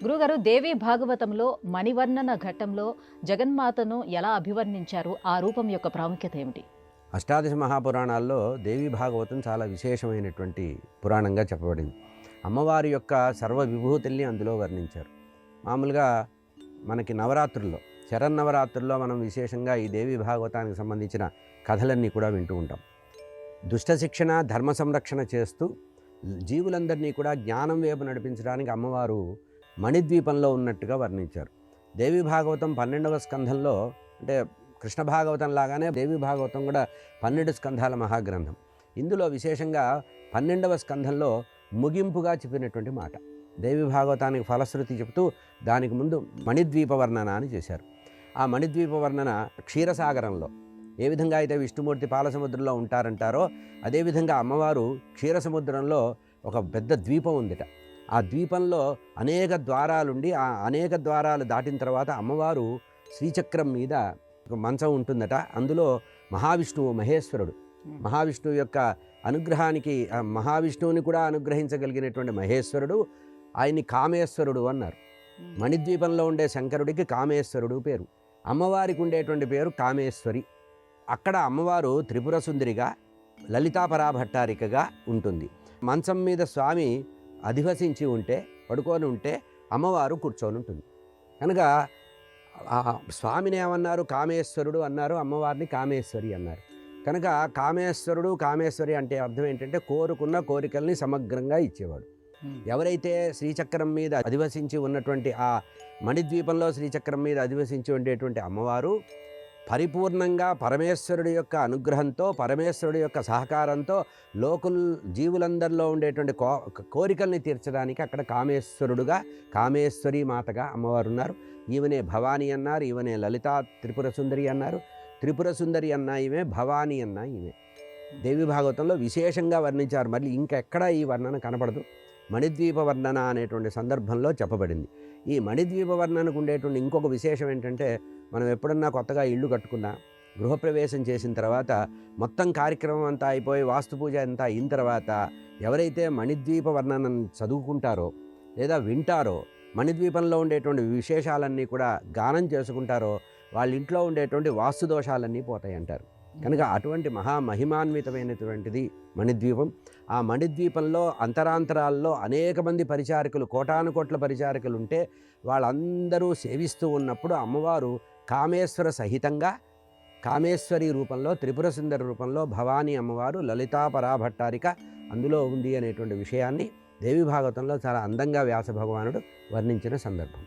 గురుగారు దేవి భాగవతంలో మణివర్ణన ఘట్టంలో జగన్మాతను ఎలా అభివర్ణించారు? ఆ రూపం యొక్క ప్రాముఖ్యత ఏమిటి? అష్టాదశ మహాపురాణాల్లో దేవీ భాగవతం చాలా విశేషమైనటువంటి పురాణంగా చెప్పబడింది. అమ్మవారి యొక్క సర్వ విభూతుల్ని అందులో వర్ణించారు. మామూలుగా మనకి నవరాత్రుల్లో శరన్నవరాత్రుల్లో మనం విశేషంగా ఈ దేవీ భాగవతానికి సంబంధించిన కథలన్నీ కూడా వింటూ ఉంటాం. దుష్ట శిక్షణ ధర్మ సంరక్షణ చేస్తూ జీవులందరినీ కూడా జ్ఞానం వైపు నడిపించడానికి అమ్మవారు మణిద్వీపంలో ఉన్నట్టుగా వర్ణించారు. దేవీ భాగవతం 12వ స్కంధంలో, అంటే కృష్ణ భాగవతం లాగానే దేవీ భాగవతం కూడా 12 స్కంధాల మహాగ్రంథం. ఇందులో విశేషంగా 12వ స్కంధంలో ముగింపుగా చెప్పినటువంటి మాట, దేవీ భాగవతానికి ఫలశ్రుతి చెబుతూ దానికి ముందు మణిద్వీప వర్ణన అని చేశారు. ఆ మణిద్వీప వర్ణన క్షీరసాగరంలో ఏ విధంగా అయితే విష్ణుమూర్తి పాలసముద్రంలో ఉంటారంటారో అదేవిధంగా అమ్మవారు క్షీరసముద్రంలో ఒక పెద్ద ద్వీపం ఉందిట. ఆ ద్వీపంలో అనేక ద్వారాలుండి ఆ అనేక ద్వారాలు దాటిన తర్వాత అమ్మవారు శ్రీచక్రం మీద ఒక మంచం ఉంటుందట. అందులో మహావిష్ణువు మహేశ్వరుడు, మహావిష్ణువు యొక్క అనుగ్రహానికి మహావిష్ణువుని కూడా అనుగ్రహించగలిగినటువంటి మహేశ్వరుడు, ఆయన్ని కామేశ్వరుడు అన్నారు. మణిద్వీపంలో ఉండే శంకరుడికి కామేశ్వరుడు పేరు, అమ్మవారికి ఉండేటువంటి పేరు కామేశ్వరి. అక్కడ అమ్మవారు త్రిపుర సుందరిగా లలితాపరాభట్టారికగా ఉంటుంది. మంచం మీద స్వామి అధివసించి ఉంటే, పడుకొని ఉంటే అమ్మవారు కూర్చొని ఉంటుంది. కనుక స్వామిని ఏమన్నారు? కామేశ్వరుడు అన్నారు, అమ్మవారిని కామేశ్వరి అన్నారు. కనుక కామేశ్వరుడు కామేశ్వరి అంటే అర్థం ఏంటంటే కోరుకున్న కోరికల్ని సమగ్రంగా ఇచ్చేవాడు. ఎవరైతే శ్రీచక్రం మీద అధివసించి ఉన్నటువంటి ఆ మణిద్వీపంలో శ్రీచక్రం మీద అధివసించి ఉండేటువంటి అమ్మవారు పరిపూర్ణంగా పరమేశ్వరుడి యొక్క అనుగ్రహంతో, పరమేశ్వరుడి యొక్క సహకారంతో జీవులందరిలో ఉండేటువంటి కోరికల్ని తీర్చడానికి అక్కడ కామేశ్వరుడుగా, కామేశ్వరి మాతగా అమ్మవారు ఉన్నారు. ఈమెనే భవానీ అన్నారు, ఈమెనే లలితా త్రిపుర సుందరి అన్నారు. త్రిపుర సుందరి అన్న ఈమె, భవానీ అన్న ఈమె. దేవి భాగవతంలో విశేషంగా వర్ణించారు. మళ్ళీ ఇంకెక్కడా ఈ వర్ణన కనపడదు. మణిద్వీప వర్ణన అనేటువంటి సందర్భంలో చెప్పబడింది. ఈ మణిద్వీప వర్ణనకు ఉండేటువంటి ఇంకొక విశేషం ఏంటంటే, మనం ఎప్పుడన్నా కొత్తగా ఇల్లు కట్టుకున్నా, గృహప్రవేశం చేసిన తర్వాత మొత్తం కార్యక్రమం అంతా అయిపోయి వాస్తు పూజ అంతా అయిన తర్వాత ఎవరైతే మణిద్వీప వర్ణనను చదువుకుంటారో లేదా వింటారో, మణిద్వీపంలో ఉండేటువంటి విశేషాలన్నీ కూడా గానం చేసుకుంటారో వాళ్ళ ఇంట్లో ఉండేటువంటి వాస్తు దోషాలన్నీ పోతాయి అంటారు. కనుక అటువంటి మహిమాన్వితమైనటువంటిది మణిద్వీపం. ఆ మణిద్వీపంలో అంతరాంతరాల్లో అనేక మంది పరిచారకులు, కోటాను కోట్ల పరిచారకులు ఉంటే వాళ్ళందరూ సేవిస్తూ ఉన్నప్పుడు అమ్మవారు కామేశ్వర సహితంగా, కామేశ్వరి రూపంలో, త్రిపుర సుందరి రూపంలో భవానీ అమ్మవారు లలితా పరాభట్టారిక అందులో ఉంది అనేటువంటి విషయాన్ని దేవి భాగవతంలో చాలా అందంగా వ్యాస భగవానుడు వర్ణించిన సందర్భం.